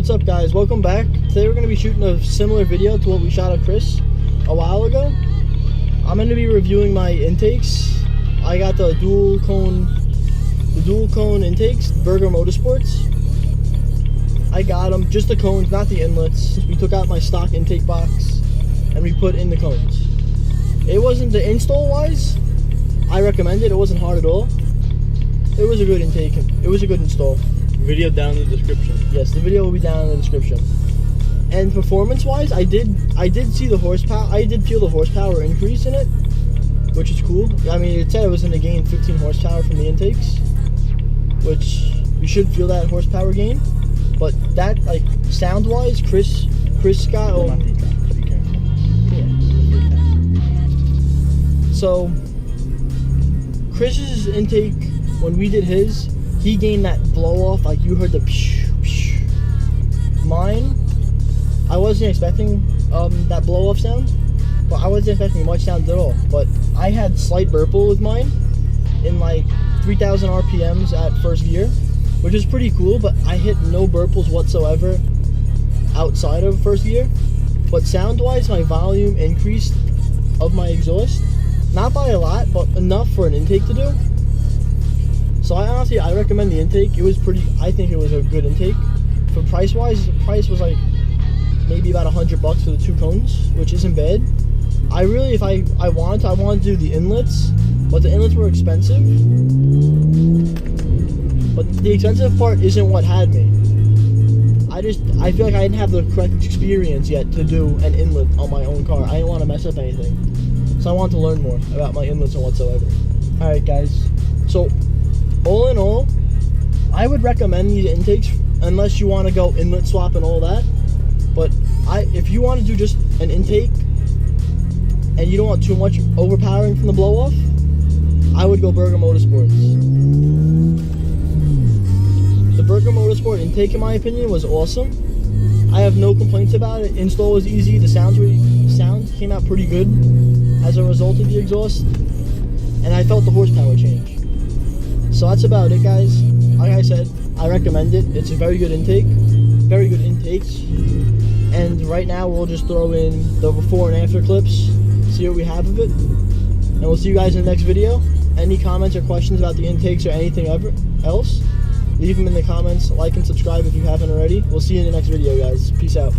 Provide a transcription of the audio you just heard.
What's up, guys? Welcome back. Today we're going to be shooting a similar video to what we shot of Chris a while ago. I'm going to be reviewing my intakes. I got the dual cone intakes, Burger Motorsports. I got them, just the cones, not the inlets. We took out my stock intake box and we put in the cones. It wasn't, the install wise, I recommend it. It wasn't hard at all. It was a good intake. It was a good install. Video down in the description. Yes, the video will be down in the description. And performance-wise, I did see the horsepower. I did feel the horsepower increase in it, which is cool. I mean, it said it was going to gain 15 horsepower from the intakes, which you should feel that horsepower gain. But that, like, sound-wise, Chris got. Oh, yeah. So Chris's intake, when we did his, he gained that blow off, like you heard the psh, psh. Mine, I wasn't expecting that blow off sound, but I wasn't expecting much sound at all. But I had slight burple with mine in like 3,000 RPMs at first gear, which is pretty cool, but I hit no burples whatsoever outside of first gear. But sound wise, my volume increased of my exhaust, not by a lot, but enough for an intake to do. So I recommend the intake. It was I think it was a good intake. For price wise, the price was like maybe about $100 for the two cones, which isn't bad. I really, if I wanted to do the inlets, but the inlets were expensive. But the expensive part isn't what had me. I feel like I didn't have the correct experience yet to do an inlet on my own car. I didn't want to mess up anything. So I wanted to learn more about my inlets and whatsoever. Alright guys, so all in all, I would recommend these intakes unless you want to go inlet swap and all that. But if you want to do just an intake and you don't want too much overpowering from the blow off, I would go Burger Motorsports. The Burger Motorsport intake, in my opinion, was awesome. I have no complaints about it. Install was easy. The sound came out pretty good as a result of the exhaust, and I felt the horsepower change. So that's about it, guys. Like I said, I recommend it. It's a very good intake, very good intakes. And right now we'll just throw in the before and after clips, see what we have of it, and we'll see you guys in the next video. Any comments or questions about the intakes or anything else, leave them in the comments. Like and subscribe if you haven't already. We'll see you in the next video, guys. Peace out.